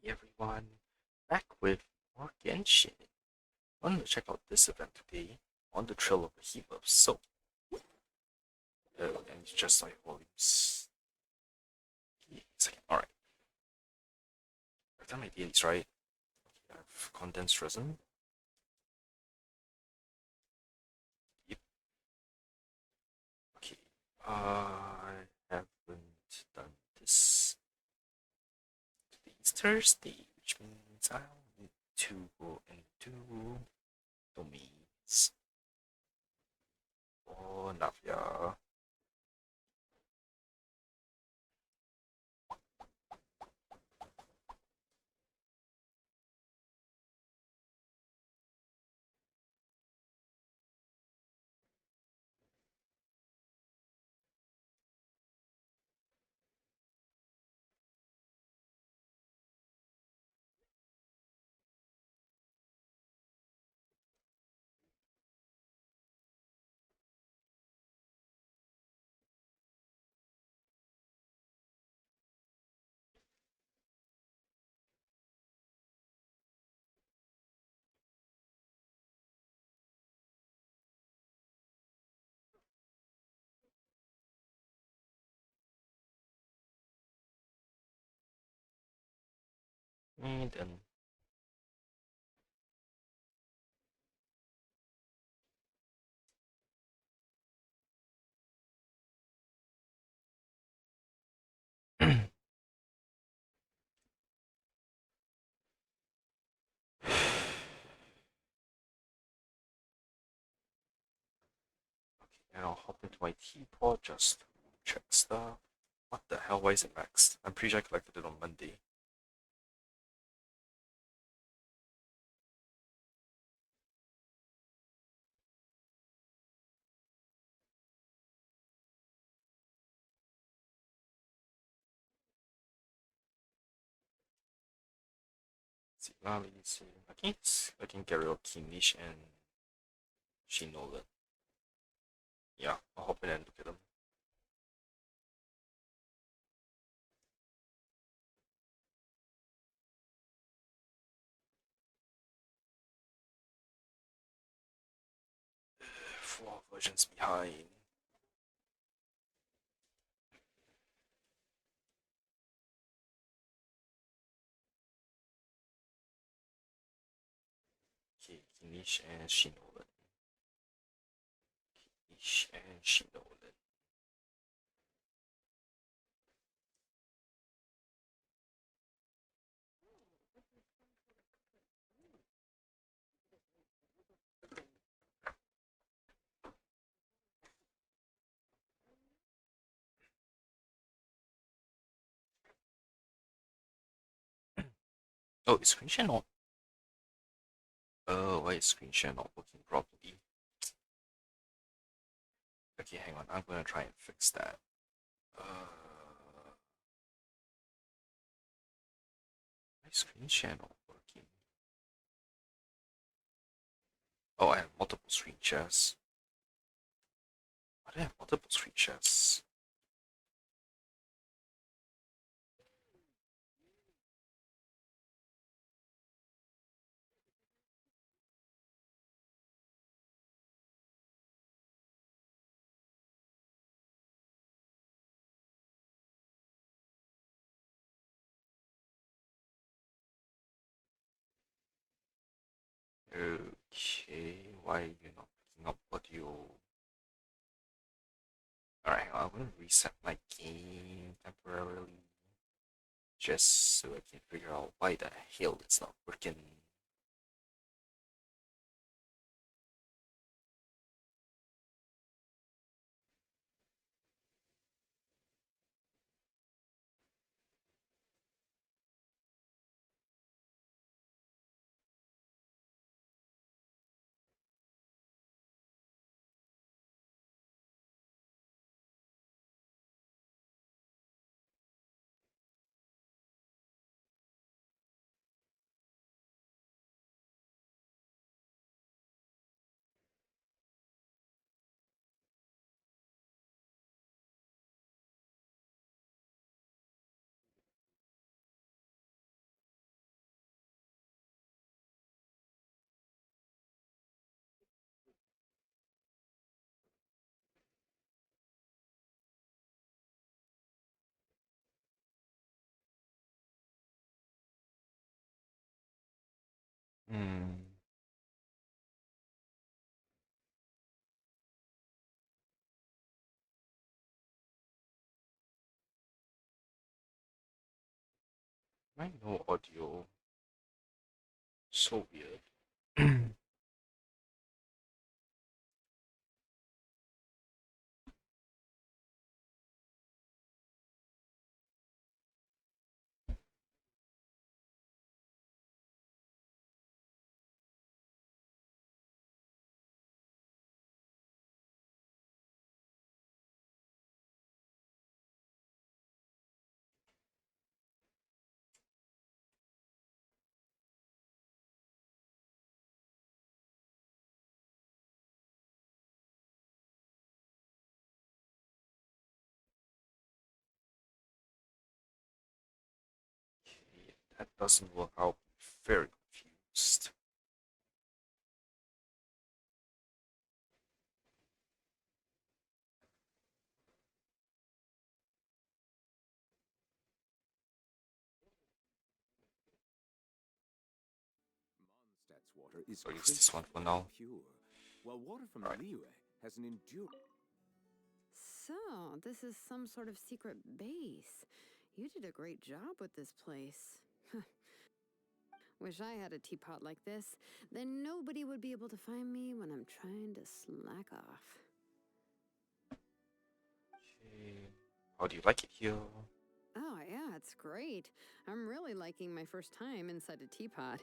everyone, back with more Genshin. I wanted to check out this event today on the Trail of Behemoths. And it's just like volumes. Second, alright. I've done my dailies, right? I have condensed resin. Yep. Okay. I haven't done this. Today's Thursday, which means I'll need to go and do domains. Oh, Navia. And then and I'll hop into my teapot just to check stuff. What the hell? Why is it maxed? I'm pretty sure I collected it on Monday. See, now let me see. I can get rid of Kinish and Shinolan. Yeah, I'll hop in and look at them. Four versions behind. Okay, Kinish and Shinolan. Kinish and Shinolan. Oh, is screen share not? Oh, why is screen share not working properly? Okay, hang on. I'm gonna try and fix that. My screen share not working. Oh, I have multiple screen shares. Why do I have multiple screen shares? Okay, why are you not picking up audio? Alright, I'm gonna reset my game temporarily just so I can figure out why the hell it's not working. Hmm. I know audio. So weird. Okay, that doesn't work out. Very confused. Mondstadt's water is I'll use this one for now. pure, while water from Alright. Liyue has an endurance. So, this is some sort of secret base. You did a great job with this place. Wish I had a teapot like this. Then nobody would be able to find me when I'm trying to slack off. Okay. How do you like it here? Oh, yeah, it's great. I'm really liking my first time inside a teapot.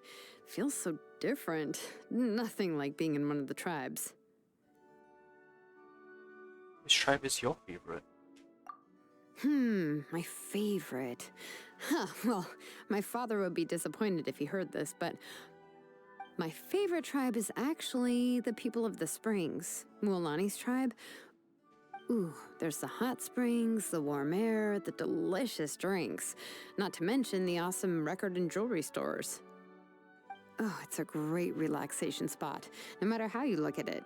Feels so different. Nothing like being in one of the tribes. Which tribe is your favorite? My favorite. Well, my father would be disappointed if he heard this, but my favorite tribe is actually the people of the springs. Mualani's tribe. Ooh, there's the hot springs, the warm air, the delicious drinks. Not to mention the awesome record and jewelry stores. Oh, it's a great relaxation spot, no matter how you look at it.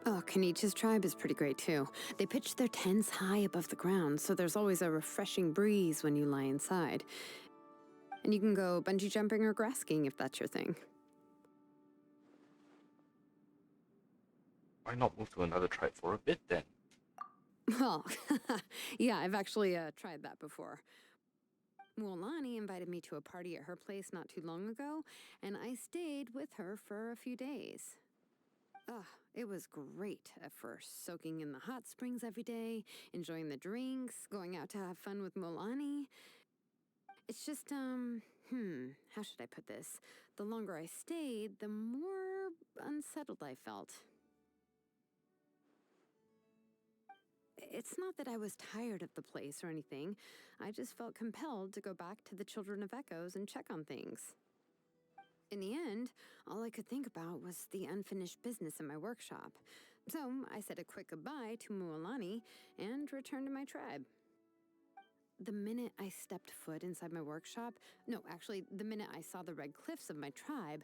Oh, Kanichi's tribe is pretty great too. They pitch their tents high above the ground, so there's always a refreshing breeze when you lie inside. And you can go bungee jumping or grass skiing if that's your thing. Why not move to another tribe for a bit then? Well, yeah, I've actually tried that before. Mualani invited me to a party at her place not too long ago, and I stayed with her for a few days. Ugh, it was great at first, soaking in the hot springs every day, enjoying the drinks, going out to have fun with Mualani. It's just, how should I put this? The longer I stayed, the more unsettled I felt. It's not that I was tired of the place or anything. I just felt compelled to go back to the Children of Echoes and check on things. In the end, all I could think about was the unfinished business in my workshop. So I said a quick goodbye to Mualani and returned to my tribe. The minute I stepped foot inside my workshop, no, actually, the minute I saw the red cliffs of my tribe,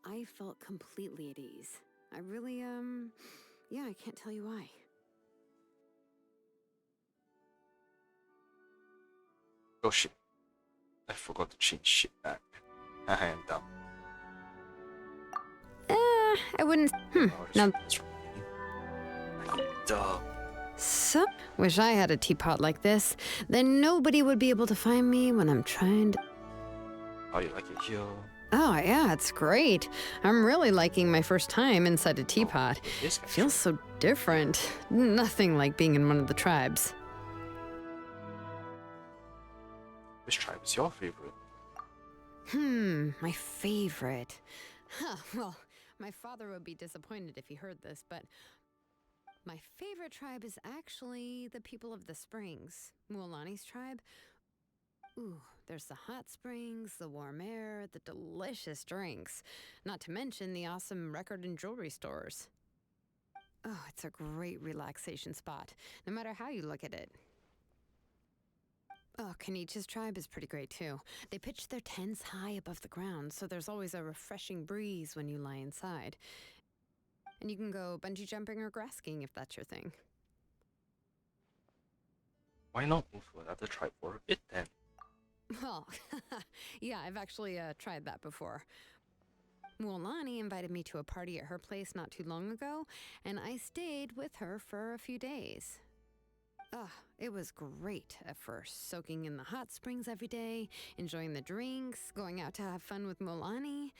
I felt completely at ease. I really, yeah, I can't tell you why. Oh shit. I forgot to change shit back. I am dumb. I wouldn't. Oh, Now, that's right. Duh. so, wish I had a teapot like this. Then nobody would be able to find me when I'm trying to. How do you like it here? Oh, yeah, it's great. I'm really liking my first time inside a teapot. Oh, this guy's Feels so different. Nothing like being in one of the tribes. Which tribe is your favorite? My favorite. Well, my father would be disappointed if he heard this, but my favorite tribe is actually the people of the springs. Mualani's tribe. Ooh, there's the hot springs, the warm air, the delicious drinks. Not to mention the awesome record and jewelry stores. Oh, it's a great relaxation spot, no matter how you look at it. Oh, Kanichi's tribe is pretty great too. They pitch their tents high above the ground, so there's always a refreshing breeze when you lie inside. And you can go bungee jumping or grass skiing if that's your thing. Why not move to another tribe for a bit then? Well, yeah, I've actually tried that before. Mualani invited me to a party at her place not too long ago, and I stayed with her for a few days. Ugh, it was great at first, soaking in the hot springs every day, enjoying the drinks, going out to have fun with Mualani.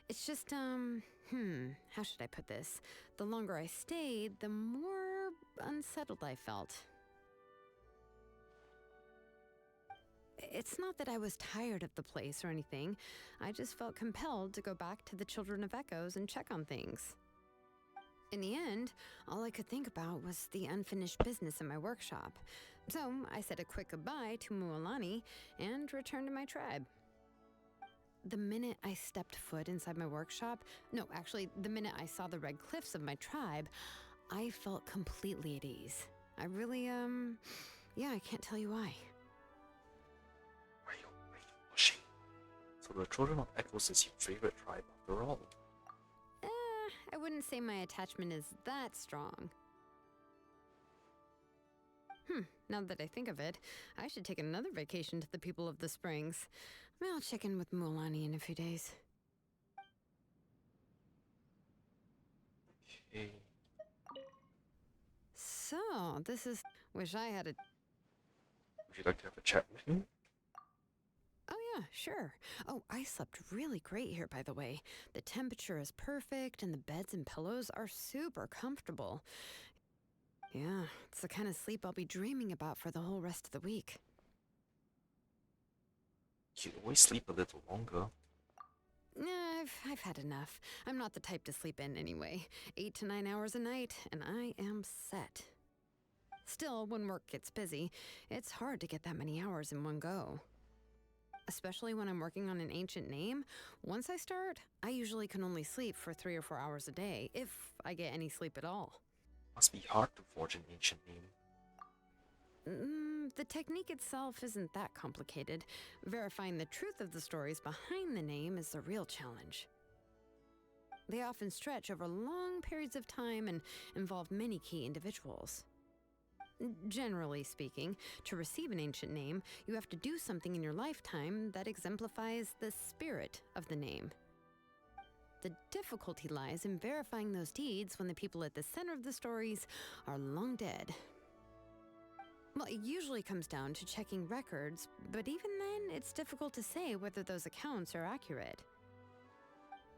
It's just, how should I put this? The longer I stayed, the more unsettled I felt. It's not that I was tired of the place or anything. I just felt compelled to go back to the Children of Echoes and check on things. In the end, all I could think about was the unfinished business in my workshop. So I said a quick goodbye to Mualani and returned to my tribe. The minute I stepped foot inside my workshop, no, actually, the minute I saw the red cliffs of my tribe, I felt completely at ease. I really, yeah, I can't tell you why. Wait, Oshi. So the Children of Echoes is your favorite tribe after all. I wouldn't say my attachment is that strong. Now that I think of it, I should take another vacation to the people of the Springs. I'll check in with Mualani in a few days. Okay. So, this is... Wish I had a... Would you like to have a chat with me? Oh yeah, sure. Oh, I slept really great here, by the way. The temperature is perfect, and the beds and pillows are super comfortable. Yeah, it's the kind of sleep I'll be dreaming about for the whole rest of the week. You always sleep a little longer. Nah, I've had enough. I'm not the type to sleep in anyway. 8 to 9 hours a night, and I am set. Still, when work gets busy, it's hard to get that many hours in one go. Especially when I'm working on an ancient name, once I start, I usually can only sleep for 3 or 4 hours a day, if I get any sleep at all. Must be hard to forge an ancient name. The technique itself isn't that complicated. Verifying the truth of the stories behind the name is the real challenge. They often stretch over long periods of time and involve many key individuals. Generally speaking, to receive an ancient name, you have to do something in your lifetime that exemplifies the spirit of the name. The difficulty lies in verifying those deeds when the people at the center of the stories are long dead. Well, it usually comes down to checking records, but even then, it's difficult to say whether those accounts are accurate.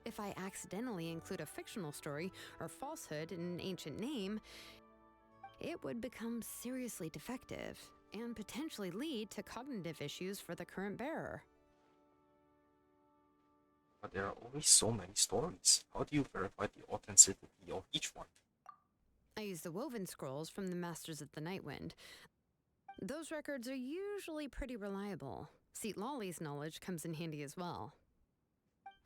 If I accidentally include a fictional story or falsehood in an ancient name, it would become seriously defective and potentially lead to cognitive issues for the current bearer. But there are always so many stories. How do you verify the authenticity of each one? I use the woven scrolls from the Masters of the Nightwind. Those records are usually pretty reliable. Seat Lolly's knowledge comes in handy as well.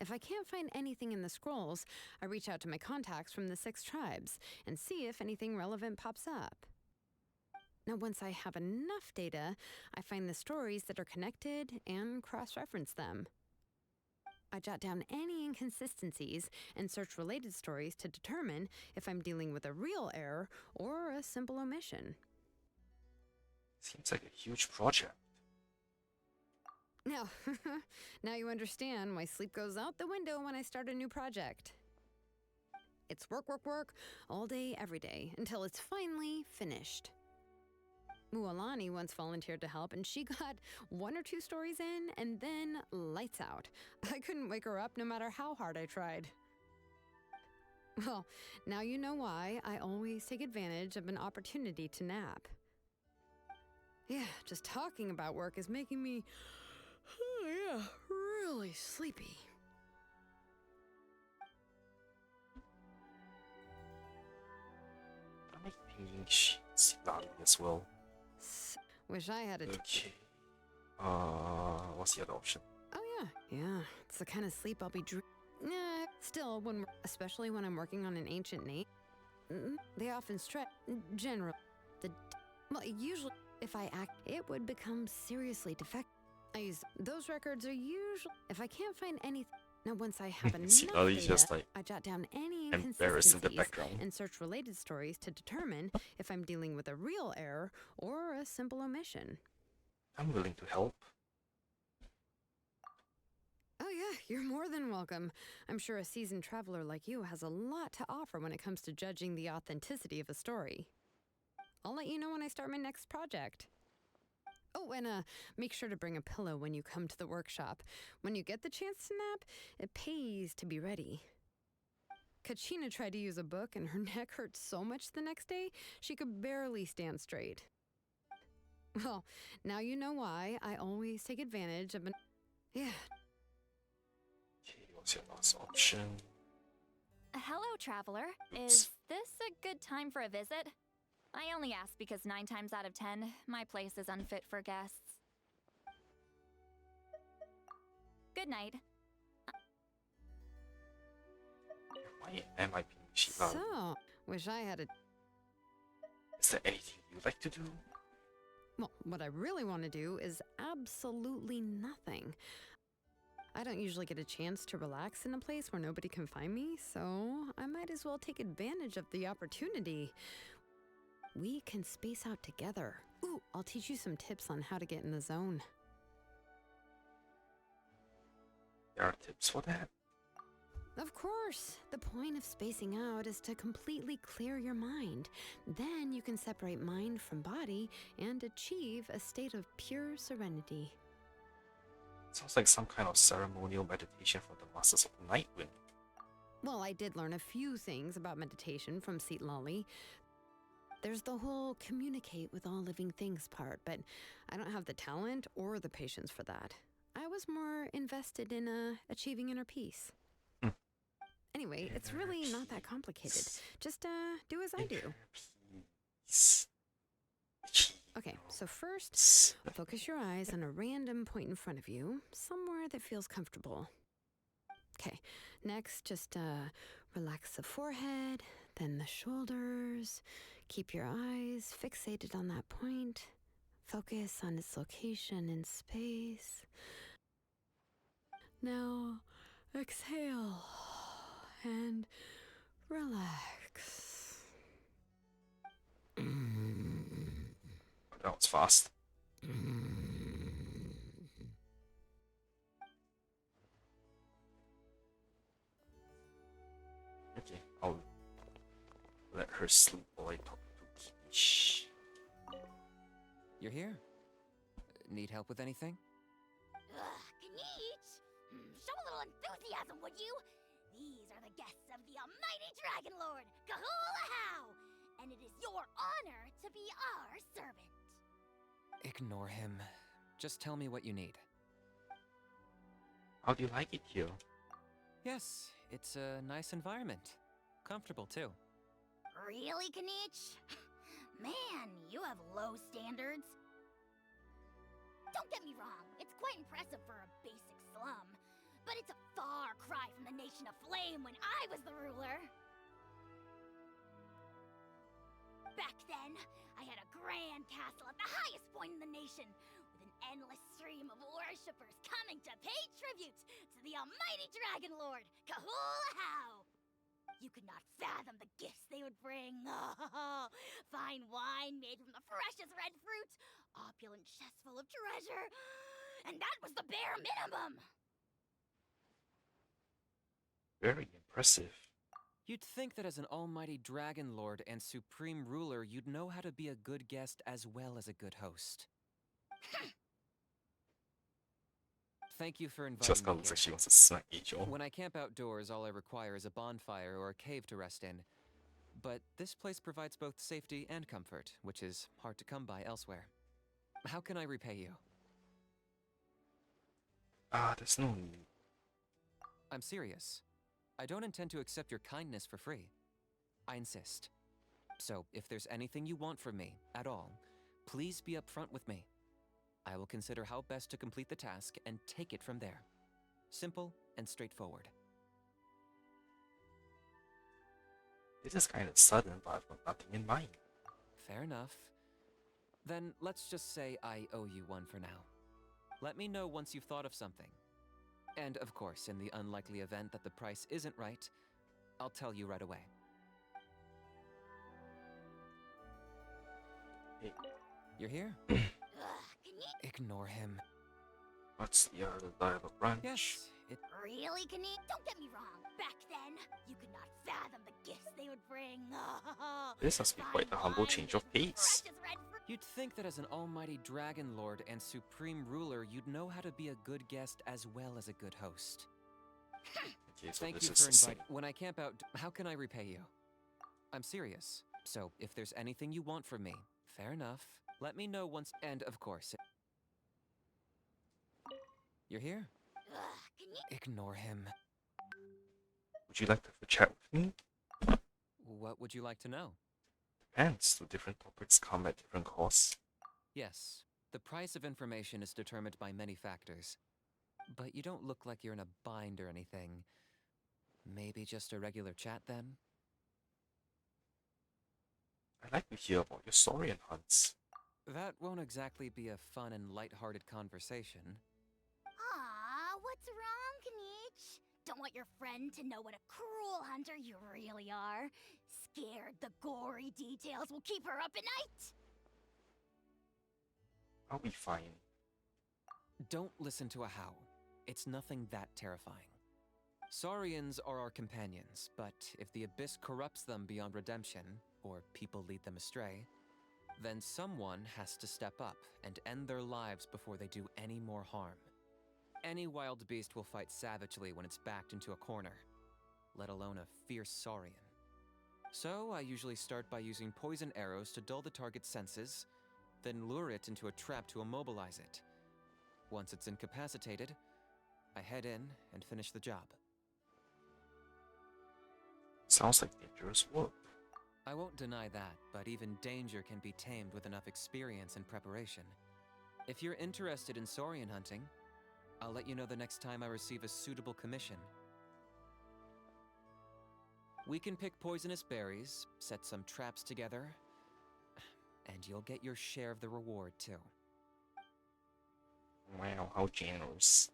If I can't find anything in the scrolls, I reach out to my contacts from the 6 tribes and see if anything relevant pops up. Now, once I have enough data, I find the stories that are connected and cross-reference them. I jot down any inconsistencies and search related stories to determine if I'm dealing with a real error or a simple omission. Seems like a huge project. Now, now you understand why sleep goes out the window when I start a new project. It's work, work, work, all day, every day, until it's finally finished. Mualani once volunteered to help, and she got 1 or 2 stories in, and then lights out. I couldn't wake her up no matter how hard I tried. Well, now you know why I always take advantage of an opportunity to nap. Yeah, just talking about work is making me, really sleepy. I'm thinking she's Lali as well. Wish I had a... Okay. What's the other option? Oh yeah, it's the kind of sleep I'll be Nah, still, especially when I'm working on an ancient name, they often stretch. Generally, usually, if I act, it would become seriously defective. I use those records are usually if I can't find anything. Now, once I have enough Ali data, just like I jot down any embarrassed in the inconsistencies background. and search related stories to determine if I'm dealing with a real error or a simple omission. I'm willing to help. You're more than welcome. I'm sure a seasoned traveler like you has a lot to offer when it comes to judging the authenticity of a story. I'll let you know when I start my next project. Oh, and make sure to bring a pillow when you come to the workshop. When you get the chance to nap, it pays to be ready. Kachina tried to use a book and her neck hurt so much the next day, she could barely stand straight. Well, now you know why I always take advantage of an... Yeah. Okay, what's your last option? Hello, traveler. Oops. Is this a good time for a visit? I only ask because 9 times out of 10, my place is unfit for guests. Good night. Why am I being Shiva? So, wish I had a... Is there anything you'd like to do? Well, what I really want to do is absolutely nothing. I don't usually get a chance to relax in a place where nobody can find me, so I might as well take advantage of the opportunity. We can space out together. Ooh, I'll teach you some tips on how to get in the zone. There are tips for that? Of course. The point of spacing out is to completely clear your mind. Then you can separate mind from body and achieve a state of pure serenity. Sounds like some kind of ceremonial meditation for the Masters of the Nightwind. Well, I did learn a few things about meditation from Seat Lolly. There's the whole communicate with all living things part, but I don't have the talent or the patience for that. I was more invested in achieving inner peace. Anyway, it's really not that complicated. Just do as I do. Peace. Okay, so first, focus your eyes on a random point in front of you, somewhere that feels comfortable. Okay, next, just relax the forehead, then the shoulders. Keep your eyes fixated on that point. Focus on its location in space. Now, exhale and relax. That was fast. Okay, I'll let her sleep while I talk to Kimish. You're here? Need help with anything? Kanichi! Show a little enthusiasm, would you? These are the guests of the almighty Dragon Lord, Kahula! And it is your honor to be our servant. Ignore him. Just tell me what you need. How do you like it here? Yes, it's a nice environment. Comfortable, too. Really, Kanichi? Man, you have low standards. Don't get me wrong, it's quite impressive for a basic slum. But it's a far cry from the Nation of Flame when I was the ruler. Back then, I had a grand castle at the highest point in the nation, with an endless stream of worshippers coming to pay tribute to the almighty Dragon Lord, Kahula! You could not fathom the gifts they would bring. Oh, fine wine made from the freshest red fruit, opulent chests full of treasure, and that was the bare minimum! Very impressive. You'd think that as an almighty dragon lord and supreme ruler, you'd know how to be a good guest as well as a good host. Thank you for inviting Just me looks here. like she wants to smack Angel. When I camp outdoors, all I require is a bonfire or a cave to rest in. But this place provides both safety and comfort, which is hard to come by elsewhere. How can I repay you? There's no need. I'm serious. I don't intend to accept your kindness for free. I insist. So, if there's anything you want from me, at all, please be upfront with me. I will consider how best to complete the task and take it from there. Simple and straightforward. This is kind of sudden, but I've got nothing in mind. Fair enough. Then let's just say I owe you one for now. Let me know once you've thought of something. And of course, in the unlikely event that the price isn't right, I'll tell you right away. Hey, You're here? Kanichi, Ignore him. what's the other dialogue branch? Yes, it Really, Kane? Don't get me wrong. Back then, you could not fathom the gifts they would bring. This must be quite a humble change of pace. Precious red fruit. You'd think that as an almighty dragon lord and supreme ruler, you'd know how to be a good guest as well as a good host. Okay, so Thank this you is for the same. inviting. When I camp out, how can I repay you? I'm serious. So if there's anything you want from me, fair enough. Let me know once. And of course, you're here. Can you? Ignore him. Would you like to have a chat with me? What would you like to know? Depends. The different topics come at different costs. Yes, the price of information is determined by many factors. But you don't look like you're in a bind or anything. Maybe just a regular chat then? I'd like to hear about your story and hunts. That won't exactly be a fun and light-hearted conversation. Aw, what's wrong, Kanich? Don't want your friend to know what a cruel hunter you really are? Scared the gory details will keep her up at night? I'll be fine. Don't listen to a how. It's nothing that terrifying. Saurians are our companions, but if the Abyss corrupts them beyond redemption, or people lead them astray, then someone has to step up and end their lives before they do any more harm. Any wild beast will fight savagely when it's backed into a corner, let alone a fierce Saurian. So I usually start by using poison arrows to dull the target's senses, then lure it into a trap to immobilize it. Once it's incapacitated, I head in and finish the job. Sounds like dangerous work. I won't deny that, but even danger can be tamed with enough experience and preparation. If you're interested in Saurian hunting, I'll let you know the next time I receive a suitable commission. We can pick poisonous berries, set some traps together, and you'll get your share of the reward too. Wow, how generous.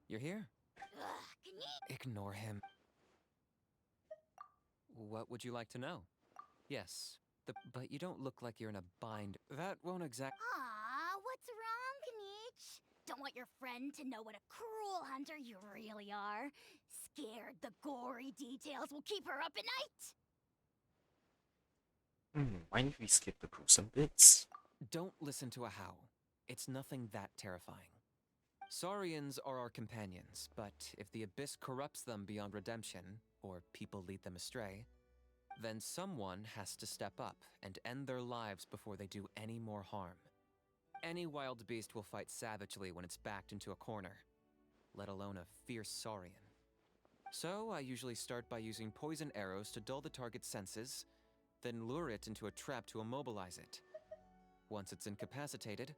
You're here? Can you? Ignore him. What would you like to know? Yes, but you don't look like you're in a bind. That won't exact. Aw, what's wrong, Kanich? Don't want your friend to know what a cruel hunter you really are? Scared the gory details will keep her up at night? Mind if we skip the gruesome bits? Don't listen to a how. It's nothing that terrifying. Saurians are our companions, but if the Abyss corrupts them beyond redemption, or people lead them astray, then someone has to step up and end their lives before they do any more harm. Any wild beast will fight savagely when it's backed into a corner, let alone a fierce Saurian. So I usually start by using poison arrows to dull the target's senses, then lure it into a trap to immobilize it. Once it's incapacitated,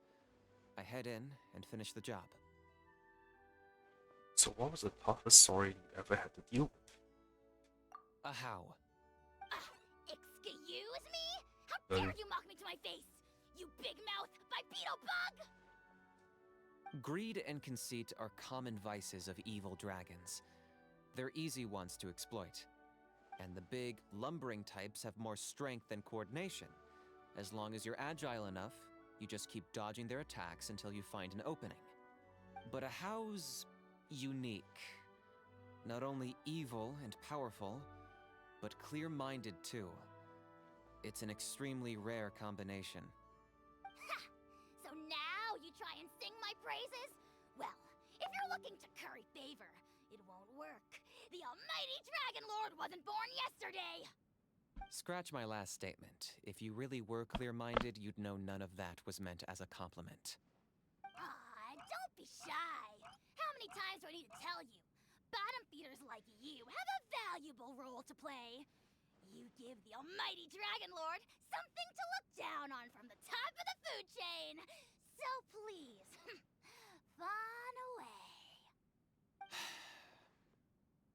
I head in and finish the job. So what was the toughest story you ever had to deal with? A how? Excuse me? How dare you mock me to my face? You big mouth bipedal bug! Greed and conceit are common vices of evil dragons. They're easy ones to exploit. And the big, lumbering types have more strength than coordination. As long as you're agile enough, you just keep dodging their attacks until you find an opening. But a how's unique. Not only evil and powerful, but clear-minded too. It's an extremely rare combination. Ha! So now you try and sing my praises? Well, if you're looking to curry favor, it won't work. The almighty Dragon Lord wasn't born yesterday! Scratch my last statement. If you really were clear-minded, you'd know none of that was meant as a compliment. Aw, don't be shy. How many times do I need to tell you? Bottom feeders like you have a valuable role to play. You give the almighty Dragon Lord something to look down on from the top of the food chain. So please, fawn away.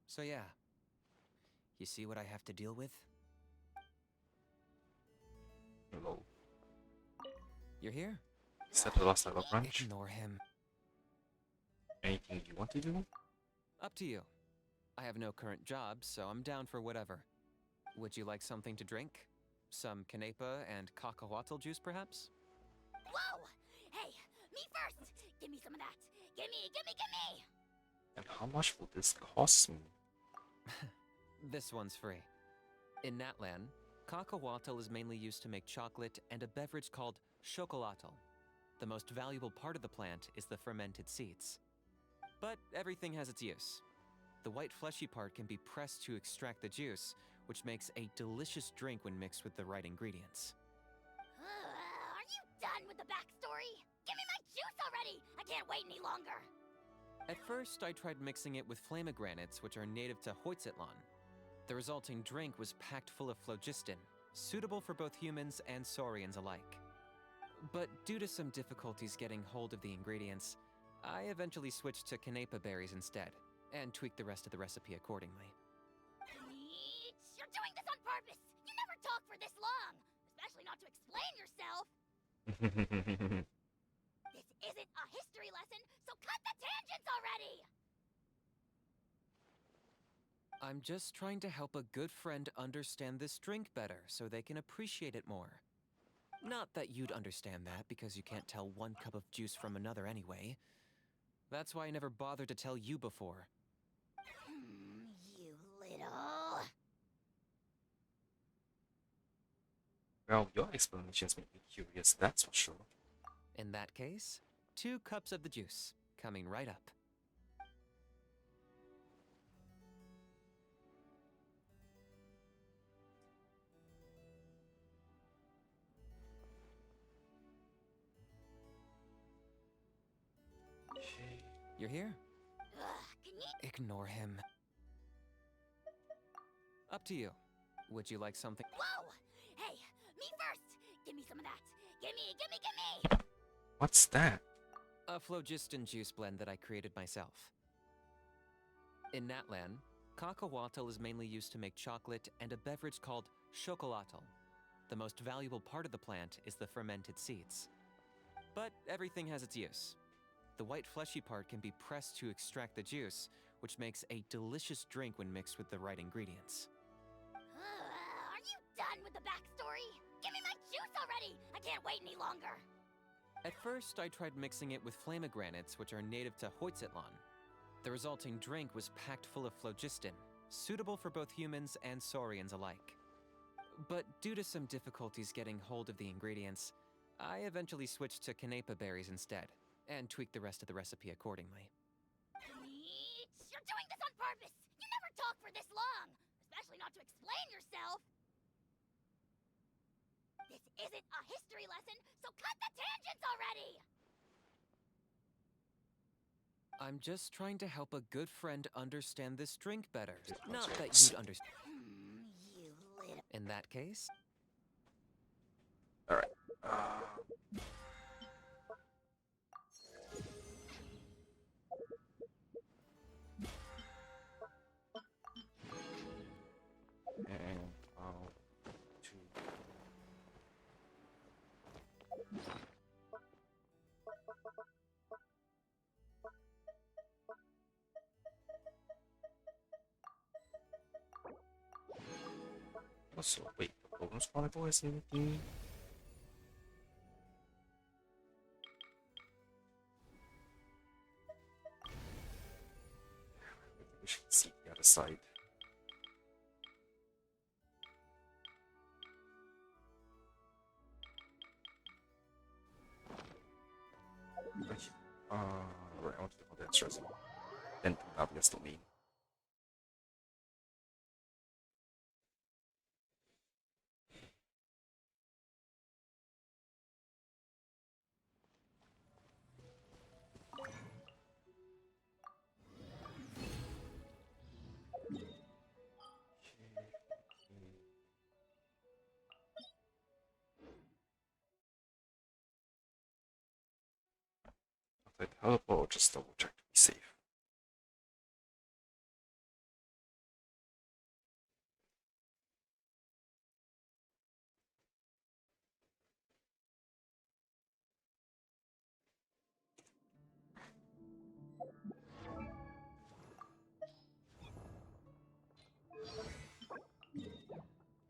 So yeah. You see what I have to deal with? Hello. You're here? Is that the last level branch? Ignore him. Anything you want to do? Up to you. I have no current job, so I'm down for whatever. Would you like something to drink? Some canepa and cacahuatl juice, perhaps? Whoa! Hey, me first! Give me some of that! Gimme! And how much will this cost me? This one's free. In Natlan, cacahuatl is mainly used to make chocolate and a beverage called chocolatl. The most valuable part of the plant is the fermented seeds. But everything has its use. The white fleshy part can be pressed to extract the juice, which makes a delicious drink when mixed with the right ingredients. Are you done with the backstory? Give me my juice already! I can't wait any longer! At first, I tried mixing it with flamagranates, which are native to Hoytzitlan. The resulting drink was packed full of phlogiston, suitable for both humans and saurians alike. But due to some difficulties getting hold of the ingredients, I eventually switched to canepa berries instead, and tweaked the rest of the recipe accordingly. You're doing this on purpose! You never talk for this long! Especially not to explain yourself! This isn't a history lesson, so cut the tangents already! I'm just trying to help a good friend understand this drink better so they can appreciate it more. Not that you'd understand that because you can't tell one cup of juice from another anyway. That's why I never bothered to tell you before. You little... Well, your explanations make me curious, that's for sure. In that case, 2 cups of the juice, coming right up. Okay. You're here? Can you... Ignore him. Up to you. Would you like something? Whoa! Hey, me first! Give me some of that! Gimme! What's that? A phlogiston juice blend that I created myself. In Natlan, cacahuatl is mainly used to make chocolate and a beverage called chocolatl. The most valuable part of the plant is the fermented seeds. But everything has its use. The white fleshy part can be pressed to extract the juice, which makes a delicious drink when mixed with the right ingredients. Are you done with the backstory? Give me my juice already! I can't wait any longer! At first, I tried mixing it with flamagranates, which are native to Hoytzitlan. The resulting drink was packed full of phlogiston, suitable for both humans and saurians alike. But due to some difficulties getting hold of the ingredients, I eventually switched to canepa berries instead, and tweaked the rest of the recipe accordingly. You're doing this on purpose! You never talk for this long! Especially not to explain yourself! This isn't a history lesson, so cut the tangents already! I'm just trying to help a good friend understand this drink better. Not that you'd understand. You little... In that case, Alright. And I'll to... Also, wait, the Bonus Chronicle has anything? We should see the other side. Right, I want to do that stressing. Then obvious domain. After I teleport, just double check to be safe.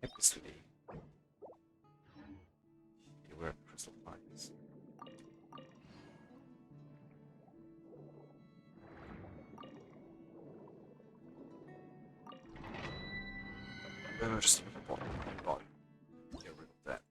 Episode 8. Beware of crystal fires. Just not get rid of that.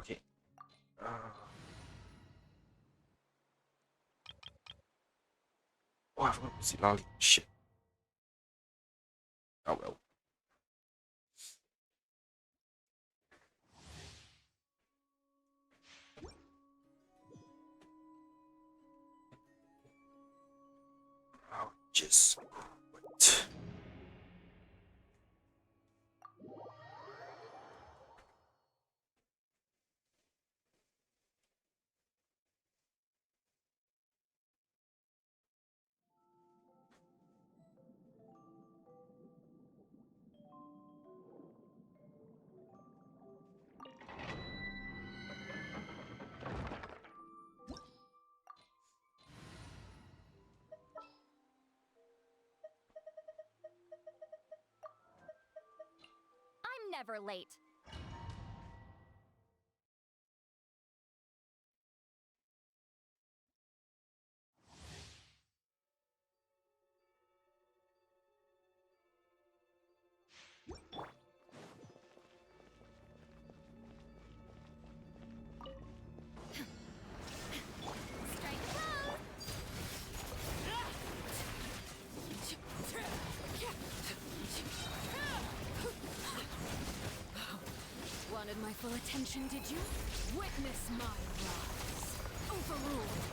Okay. Oh, I forgot to see Lolly. Shit. Oh well. Oh, just quit. I'm never late. Strike a pose! Wanted my full attention, did you? Witness my rise. Overruled.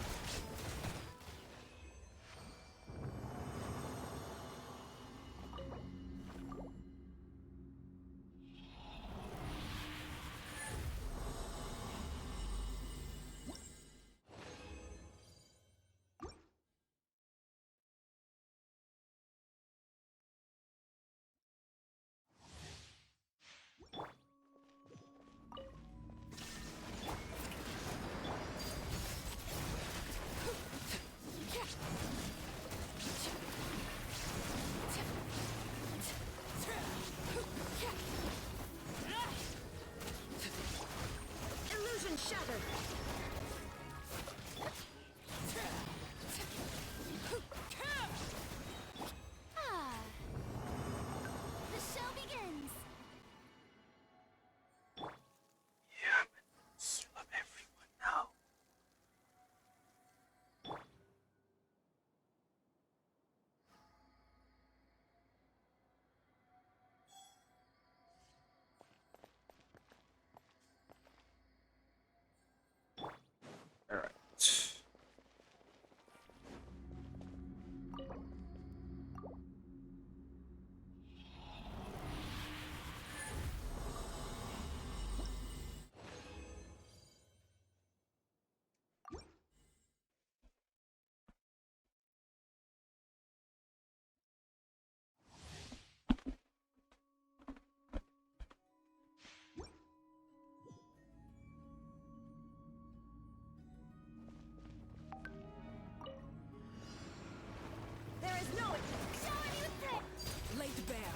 Illusion shattered. Ah, the show begins. Yeah, heal up everyone now. Alright. There is no showing you this. Laid bare.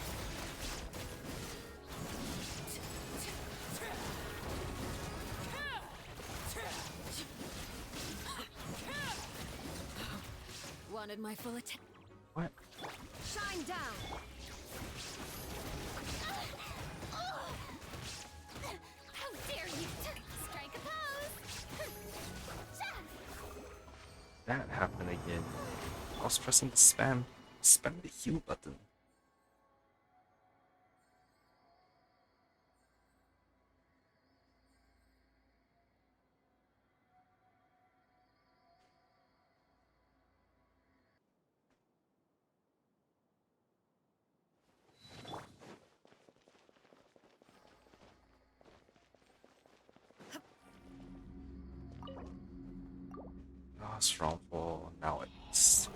Wanted my full attention. What? Shine down. How dare you! Strike a pose. That happened again. I was pressing the spam the heal button. last round for now at least.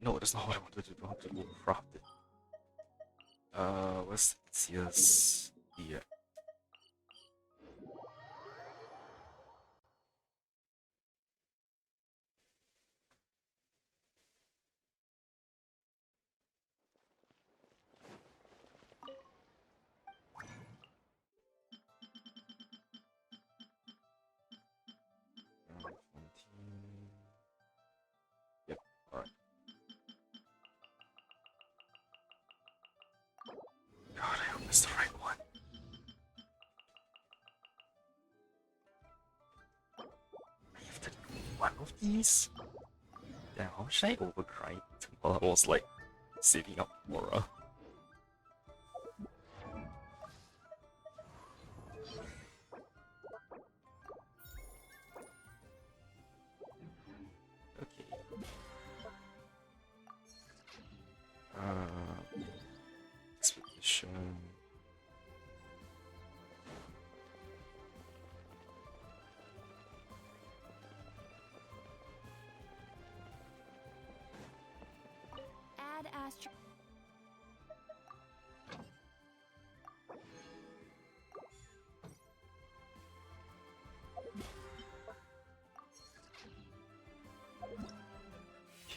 No, that's not what I wanted to do. I wanted to go craft it. What's the easiest here? Round 14. Yep, alright. God, I hope it's the right one. I have to do one of these? Damn, how much did I overgrind while I was like saving up Aura? Okay. Expedition. Add astro.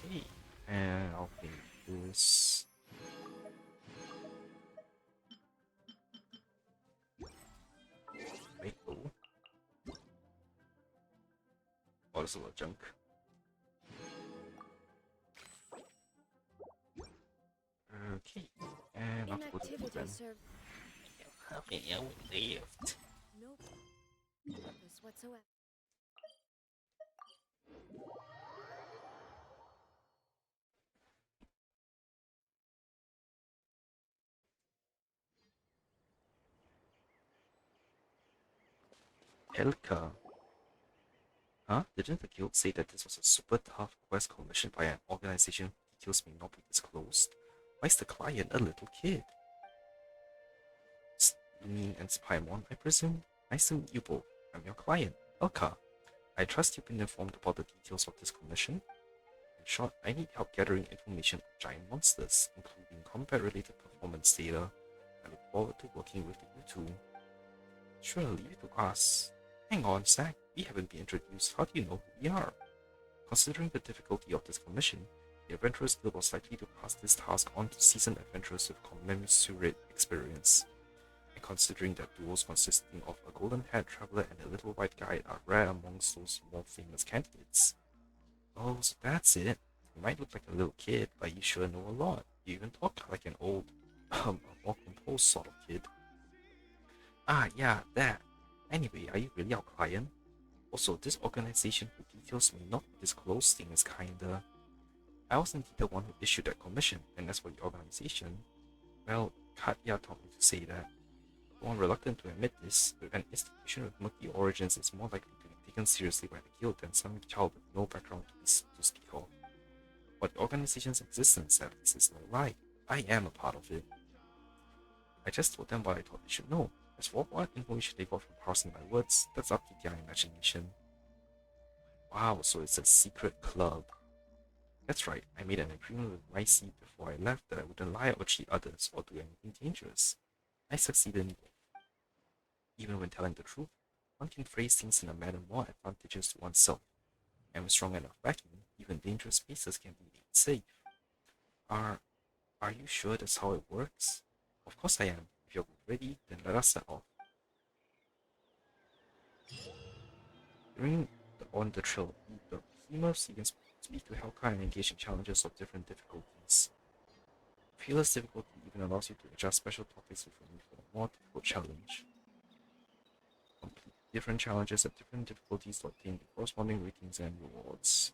Okay, and I'll pay this. Wait, oh. Oh, there's a lot of junk. Okay, and I'll go to the event. How many hours left? No purpose whatsoever. Elka. Huh? Didn't the guild say that this was a super tough quest commissioned by an organization whose details may not be disclosed? Why is the client a little kid? You mean and Paimon, I presume? Nice to meet you both. I'm your client, Elka. I trust you've been informed about the details of this commission. In short, I need help gathering information on giant monsters, including combat-related performance data. I look forward to working with you two. Sure, leave it to us. Hang on, Zack. We haven't been introduced. How do you know who we are? Considering the difficulty of this commission, the Adventurers Guild was likely to pass this task on to seasoned adventurers with commensurate experience. And considering that duos consisting of a golden-haired traveler and a little white guide are rare amongst those more famous candidates. Oh, so that's it. You might look like a little kid, but you sure know a lot. You even talk like an old, a more composed sort of kid. Ah, yeah, that. Anyway, are you really our client? Also, this organization whose details may not be disclosed thing is kinda... I was indeed the one who issued that commission, and as for the organization, well, Katya taught me to say that. Though I'm reluctant to admit this, an institution with murky origins is more likely to be taken seriously by the guild than some child with no background to speak of. But the organization's existence, at least, is no lie. I am a part of it. I just told them what I thought they should know. As for what information they got from parsing my words, that's up to their imagination. Wow, so it's a secret club. That's right, I made an agreement with my seat before I left that I wouldn't lie or cheat others or do anything dangerous. I succeeded in both. Even when telling the truth, one can phrase things in a manner more advantageous to oneself. And with strong enough backing, even dangerous spaces can be made safe. Are you sure that's how it works? Of course I am. If you're ready, then let us set off. On the trail, the Behemoths, you can speak to Helka and engage in challenges of different difficulties. Fearless difficulty even allows you to adjust special topics if you need for a more difficult challenge. Complete different challenges at different difficulties to obtain the corresponding ratings and rewards.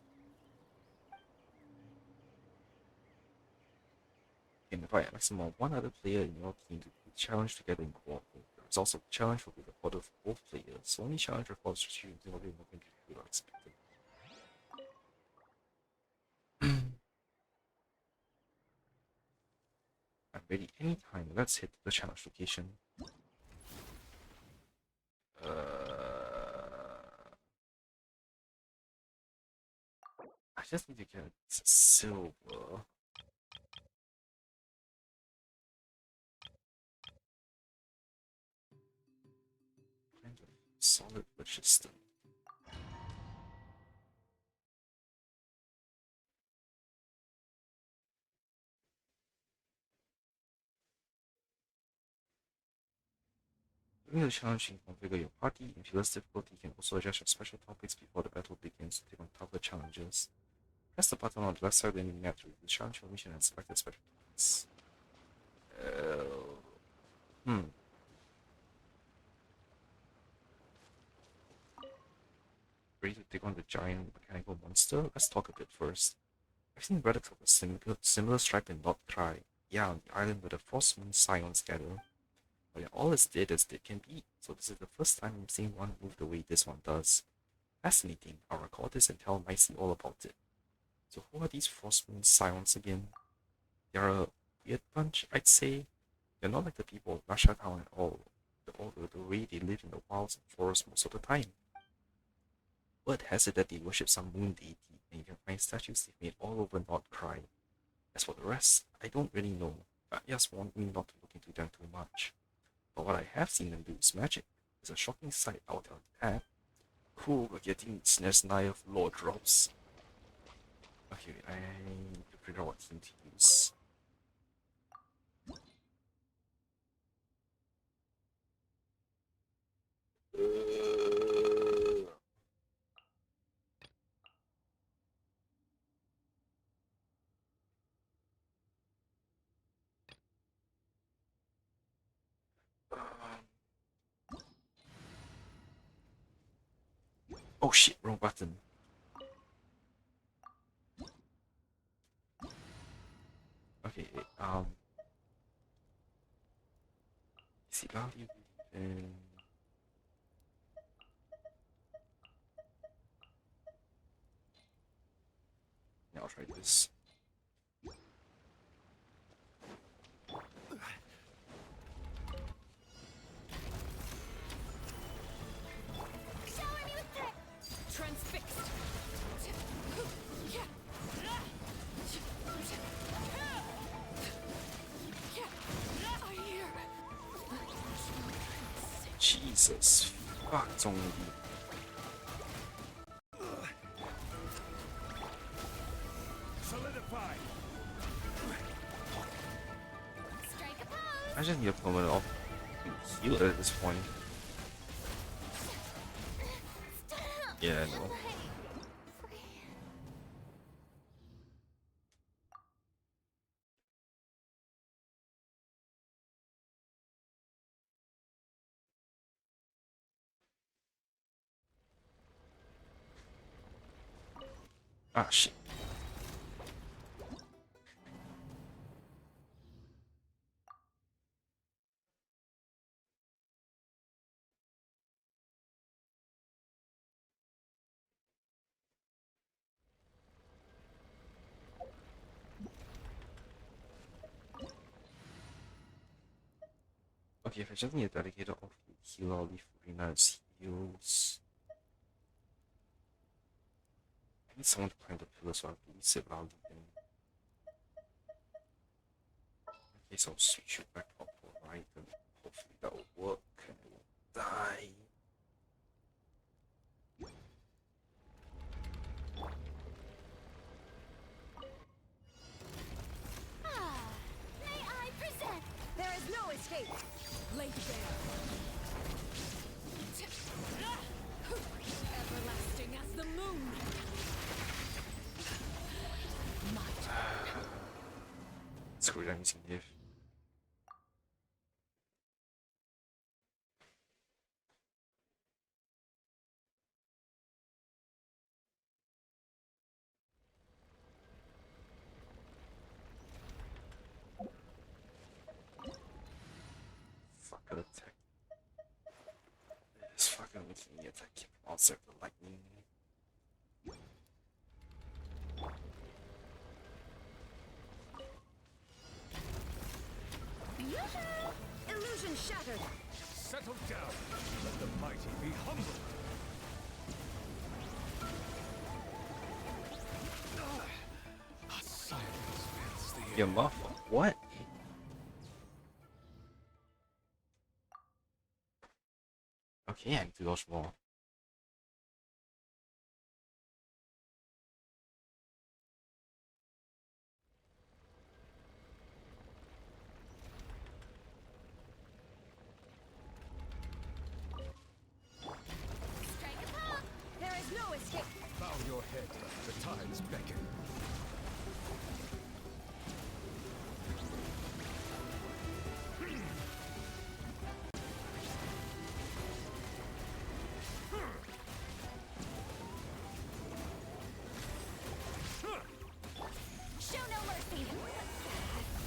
You can invite a maximum of one other player in your team to be challenged together in co-op. The results of the challenge will be recorded for both players, so any challenge records restrictions will be more complicated or expected. I'm ready anytime. Let's hit the challenge location. I just need to get silver. Kind of solid resistance. During the challenge, you can configure your party. If you less difficulty, you can also adjust your special topics before the battle begins to take on tougher challenges. Press the button on the left side of the enemy map to read the challenge information and select the special topics. Ready to take on the giant mechanical monster? Let's talk a bit first. I've seen relics of a similar stripe in Not Cry. Yeah, on the island where the Frostmoon Scions gather. But they're all as dead as they can be, so this is the first time I'm seeing one move the way this one does. Fascinating. I'll record this and tell Micey all about it. So who are these Frostmoon Scions again? They're a weird bunch, I'd say. They're not like the people of Russia Town at all. The way they live in the wilds and forests most of the time. Word has it that they worship some moon deity, and you can find statues they've made all over North Cry. As for the rest, I don't really know. Just warned me not to look into them too much. But what I have seen them do is magic. It's a shocking sight, I'll tell you that. Cool, we're getting Snare's Knife Lord drops. Okay, I need to figure out what team to use. Oh shit, wrong button. Okay, is it value and yeah, I'll try this. Shower me with that! Transfixed. I hear. Jesus, fuck, 终于。Strike a pose! I just need a permanent off heal at this point. Yeah, no. Ah, shit. Okay, if I just need a dedicated off heal, I'll leave Rena's heals. I need someone to climb the pillar so I have to reset while leaving. Okay, so I'll switch it back up to right and hopefully that'll work and I won't die. May I present? There is no escape. Laid bare. Everlasting as the moon. My turn. Screw it, I'm using div. Good attack. This fucking making me attack monster with lightning. Illusion shattered. Settle down. Let the mighty be humble. A silence fills the air. Your muff? What? Okay, I need to dodge more. There is no escape. Bow your head. The tides beckon. Show no mercy.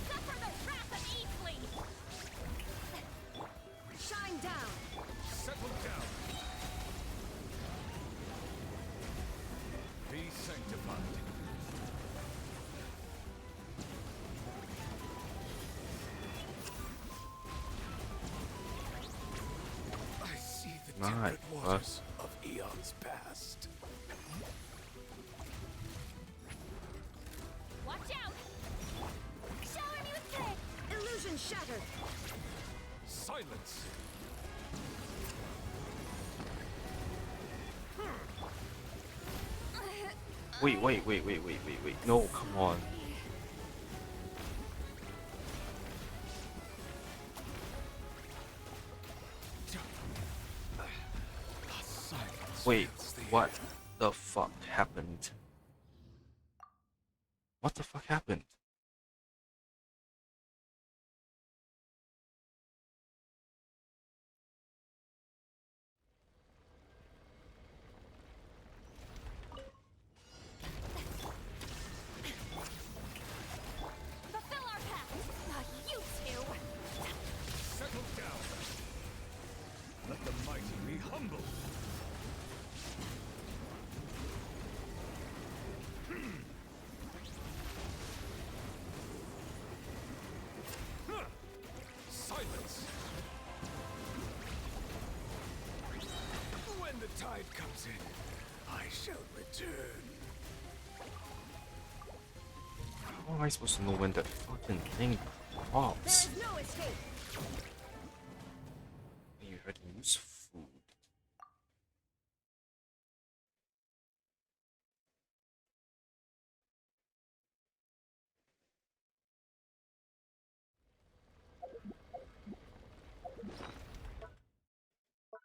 Suffer the wrath of Easley. Shine down. Settle down. Be sanctified. I see the My temperate fuck. waters of eons past. Watch out. Shower me with kick. Illusion shattered. Silence. Wait. No, come on. A silence Wait, fills the what air. the fuck happened? What the fuck happened? Fulfill our pact. Not you two. Settle down. Let the mighty be humble. Silence. When the tide comes in, I shall return. How am I supposed to know when that fucking thing There pops? is no escape. You had to use food.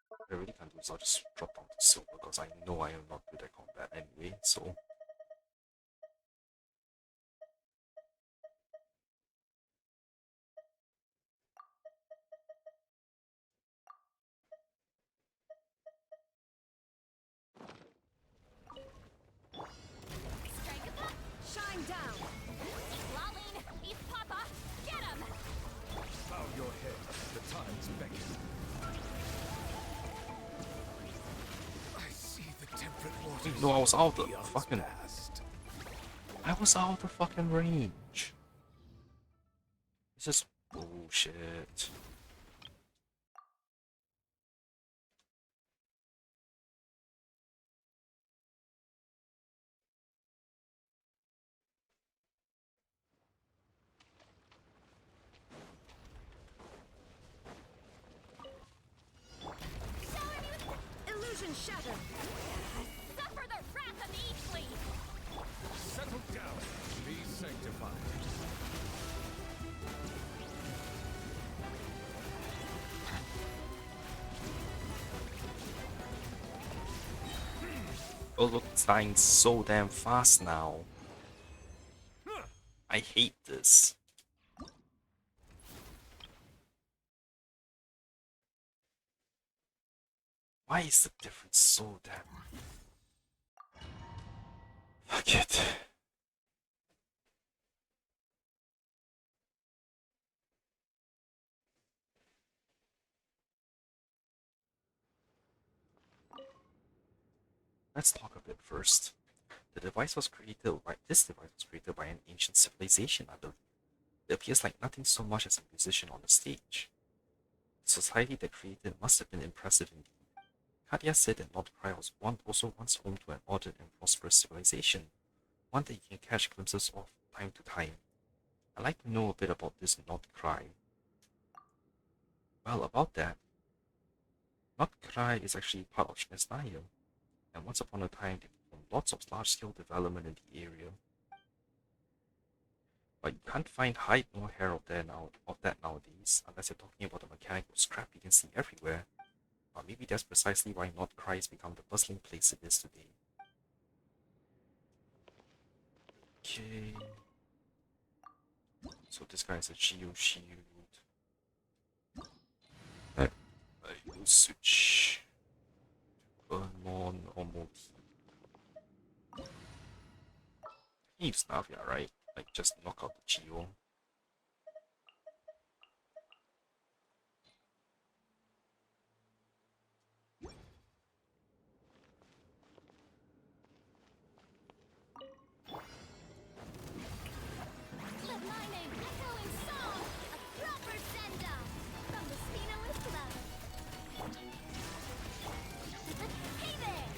What I really can't do is I'll just drop down to silver because I know I am not good at combat anyway, so. Strike a pop. Shine down. Lolene. East Papa. Get him. Bow your head. The tides beckon. I see the temperate waters. No, I was out of the of eons fucking. past. I was out of the fucking range. This is bullshit. Illusion shattered. Suffer the wrath of Easley. Settle down. Be sanctified. Oh look, it's dying so damn fast now. I hate this. Why is the difference so damn? Fuck it. let's talk a bit first. This device was created by an ancient civilization, I believe. It appears like nothing so much as a musician on the stage. The society that created it must have been impressive indeed. Katya said that Nordcry was also once home to an ordered and prosperous civilization, one that you can catch glimpses of time to time. I'd like to know a bit about this Nordcry. Well, about that, Nordcry is actually part of Schnestaia, and once upon a time they performed lots of large-scale development in the area. But you can't find hide nor hair of that nowadays, unless you're talking about the mechanical scrap you can see everywhere. Or maybe that's precisely why Nordcry has become the bustling place it is today. Okay. So this guy is a Geo Shield. I will switch to a non-normal team. Use Navia, right? Like just knock out the Geo. Let my name echo in song, a proper send-off from the Spinalist Club. Hey there!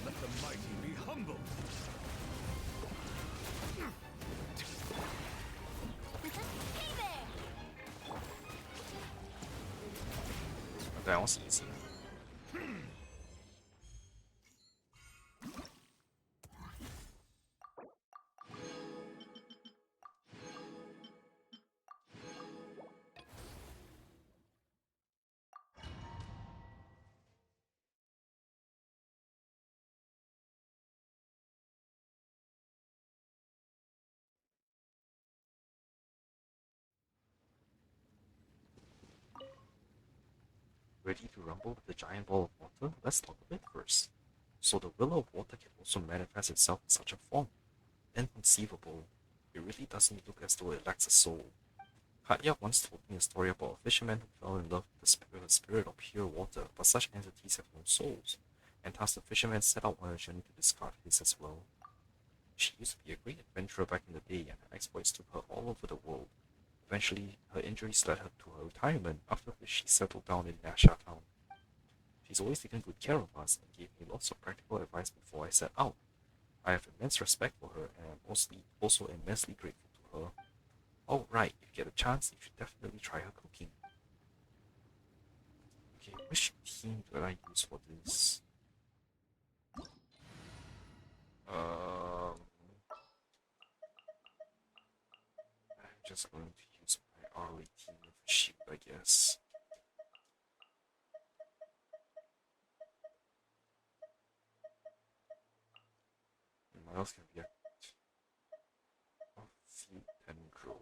Let the mighty be humble. Hey there! That was easy. Ready to rumble with the giant ball of water? Let's talk a bit first. So the willow of water can also manifest itself in such a form. Inconceivable. It really doesn't look as though it lacks a soul. Katya once told me a story about a fisherman who fell in love with the spirit of pure water, but such entities have no souls, and thus the fisherman set out on a journey to discard his as well. She used to be a great adventurer back in the day, and her exploits took her all over the world. Eventually, her injuries led her to her retirement, after which she settled down in Nasha Town. She's always taken good care of us and gave me lots of practical advice before I set out. I have immense respect for her and am also immensely grateful to her. Oh right, if you get a chance, you should definitely try her cooking. Okay, which team do I use for this? I'm just going to use my early team with Shield, I guess. What else can be a few tendril?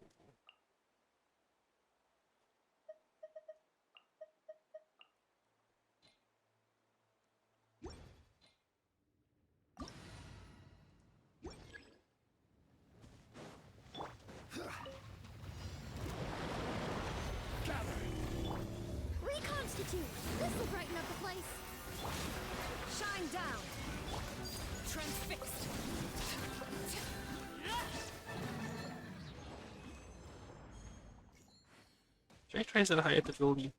Reconstitute! This will brighten up the place! Shine down. Transfixed. Should I try that higher difficulty?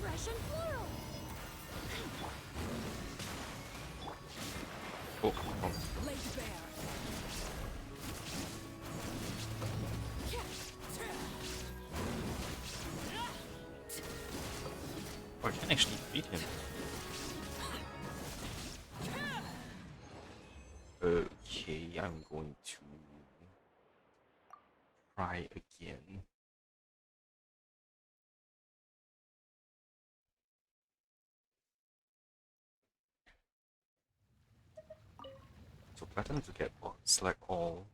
Fresh and floral! Oh, come on. Laid bare. Oh, I can actually beat him. Okay, I'm going to try again. So platinum to get select all.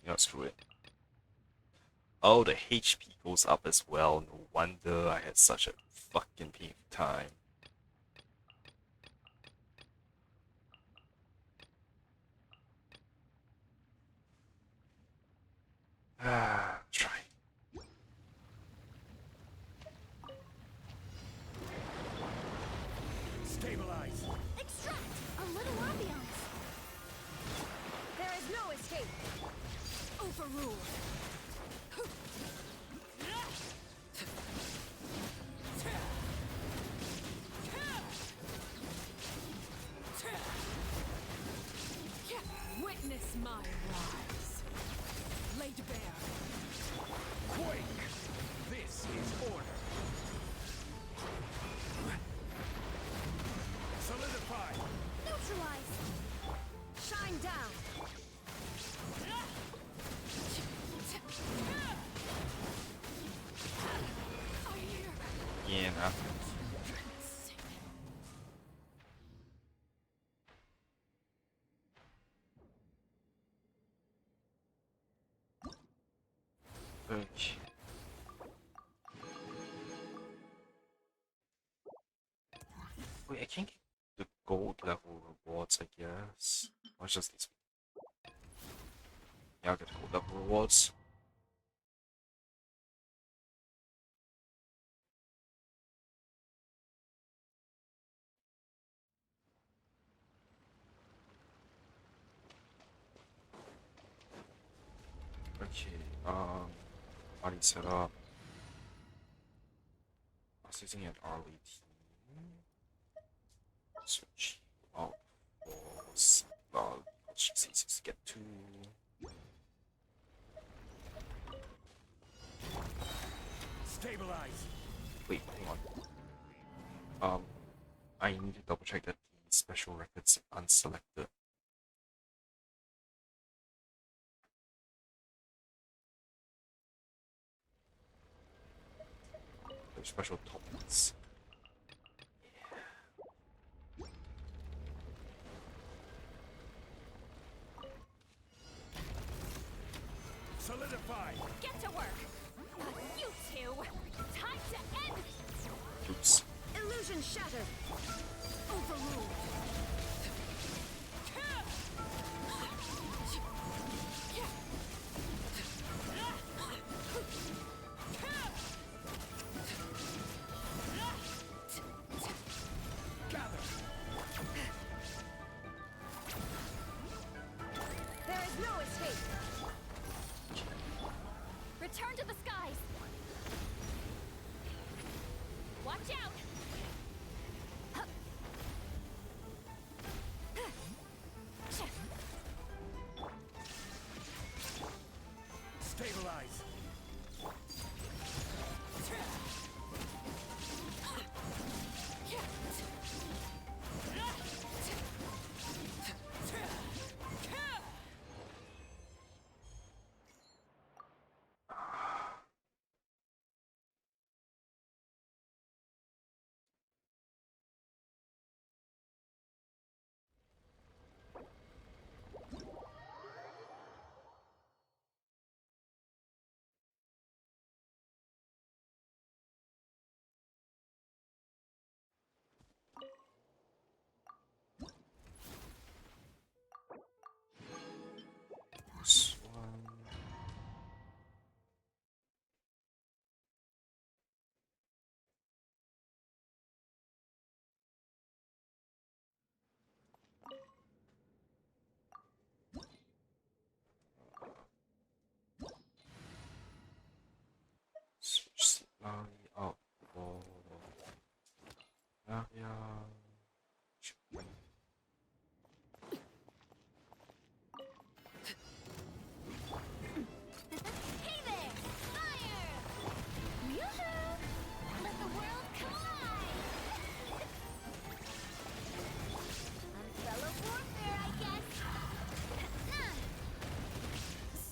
You know, screw it. Oh, the HP goes up as well. No wonder I had such a fucking painful time. Ah, try. Stabilize. Extract! A little ambiance. There is no escape. Overruled. Witness my rise. Laid bare. Quake. This is order. Solidify. Neutralize! Shine down. Yeah, nah. Okay. Wait, I can't get the gold level rewards, I guess. Or it's just this one. Yeah, I'll get the gold level rewards. Okay, body setup. I was using an early team. Switch out for she's easy to get to. Stabilize. Wait, hang on. I need to double check that the special records unselected. The special topics. Solidify. Get to work! You two! Time to end! Oops. Illusion shattered. Overruled. Gather. There is no escape. Return to the skies! Watch out! Stabilize. This one. Switch Scenario out for area. Hey there! Fire! Yoo-hoo! Let the world collide! Umbrella warfare, I guess!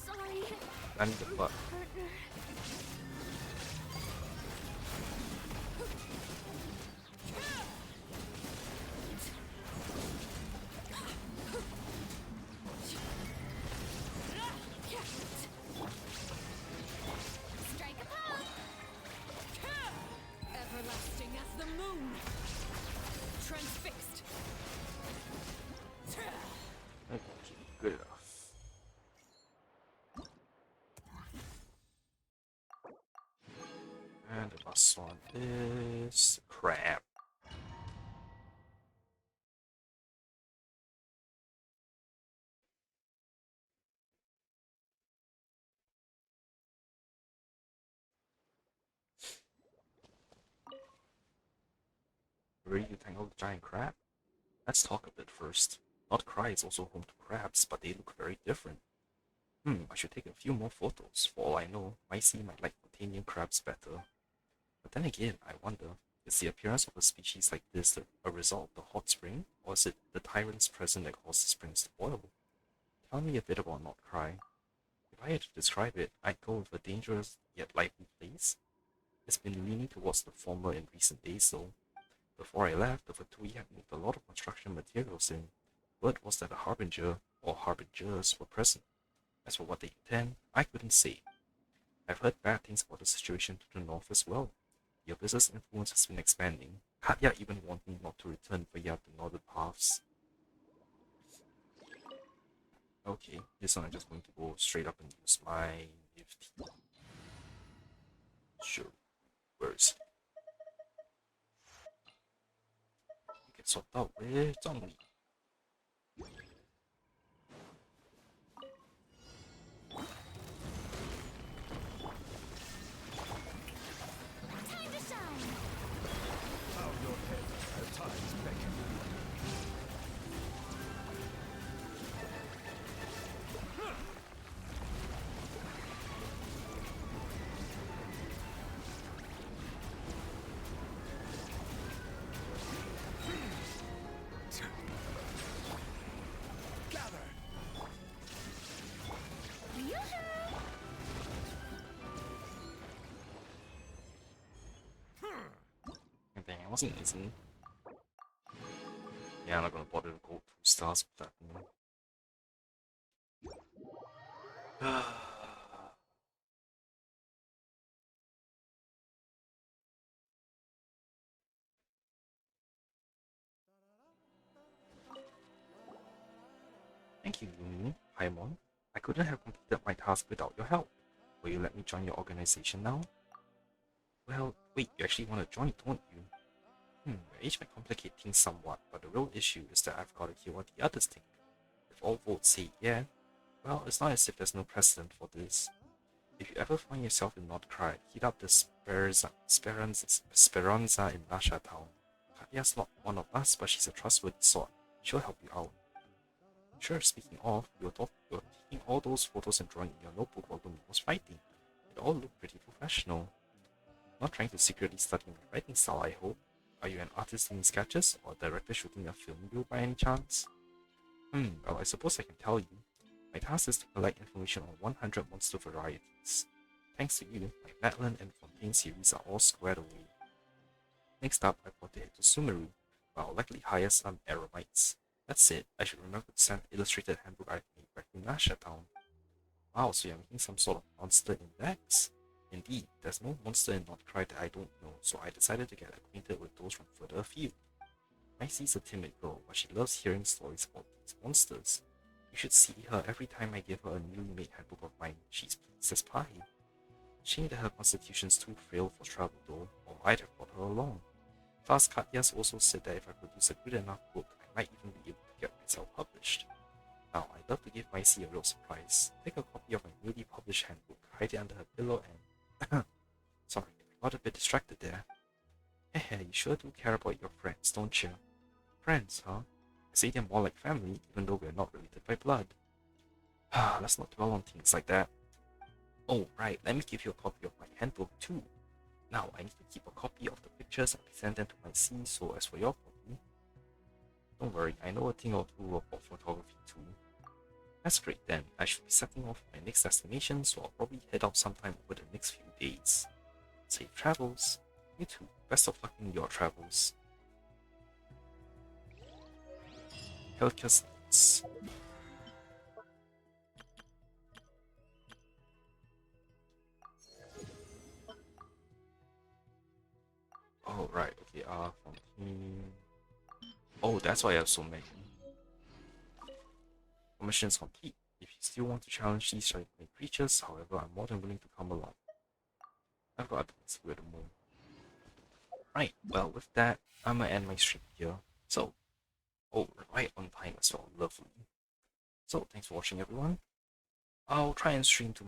Sorry, I need the butt. partner. the moon! Transfixed! Okay, good enough. And the last one is crab. Ready to tangle the giant crab? Let's talk a bit first. Not Cry is also home to crabs, but they look very different. I should take a few more photos. For all I know, Maisie might like Botanian crabs better. But then again, I wonder, is the appearance of a species like this a result of the hot spring, or is it the tyrant's presence that caused the springs to boil? Tell me a bit about Not Cry. If I had to describe it, I'd go with a dangerous yet lively place. It's been leaning towards the former in recent days though. Before I left, the Fatui had moved a lot of construction materials in. Word was that a harbinger, or harbingers, were present. As for what they intend, I couldn't say. I've heard bad things about the situation to the north as well. The abyss's influence has been expanding. Katya even warned me not to return via the northern paths. Okay, this one I'm just going to go straight up and use my nifty. Sure, where is it? You can sort out with Zhongli. Time to shine! Bow your head as times beckon. Gather! Dang, it wasn't easy. Yeah, I'm not gonna bother to go 2 stars with that one. Thank you, Yumi. Paimon. I couldn't have completed my task without your help. Will you let me join your organization now? Well, wait, you actually want to join, don't you? Your age might complicate things somewhat, but the real issue is that I've got to hear what the others think. If all votes say yeah, well, it's not as if there's no precedent for this. If you ever find yourself in North Cry, hit up the Speranza in Nasha Town. Katya's not one of us, but she's a trustworthy sort. She'll help you out. Sure, speaking of, you're taking all those photos and drawing in your notebook while Lumi was fighting. It all looked pretty professional. Not trying to secretly study my writing style, I hope. Are you an artist doing sketches, or a director shooting a film reel by any chance? Well, I suppose I can tell you. My task is to collect information on 100 monster varieties. Thanks to you, my Madeline and Fontaine series are all squared away. Next up, I've got to head to Sumeru, where I'll likely hire some Aramites. That's it, I should remember to send an illustrated handbook I've made back to Nasha Town. Wow, so you're making some sort of monster index? Indeed, there's no monster in North Cry that I don't know, so I decided to get acquainted with those from further afield. Maisie's a timid girl, but she loves hearing stories about these monsters. You should see her every time I give her a newly made handbook of mine. She's pleased as pie. Shame that her constitution's too frail for travel though, or I'd have brought her along. Plus, Katya's also said that if I produce a good enough book, I might even be able to get myself published. Now, I'd love to give Maisie a real surprise. Take a copy of my newly published handbook, hide it under her pillow, and... Sorry, I got a bit distracted there. Hehe, you sure do care about your friends, don't you? Friends, huh? I say they're more like family, even though we're not related by blood. Let's not dwell on things like that. Oh, right, let me give you a copy of my handbook too. Now, I need to keep a copy of the pictures and present them to my C, so as for your copy... Don't worry, I know a thing or two about photography too. That's great then, I should be setting off my next destination, so I'll probably head out sometime over the next few days. Safe travels. You too, best of luck in your travels. Helka's Notes. Oh, right. Okay, from team. Oh, that's why I have so many. Mission's complete. If you still want to challenge these gigantic creatures, however, I'm more than willing to come along. I've got other things to do at the moment. Right, well, with that, I'm gonna end my stream here. So, oh, right on time as well. Lovely. So, thanks for watching, everyone. I'll try and stream tomorrow.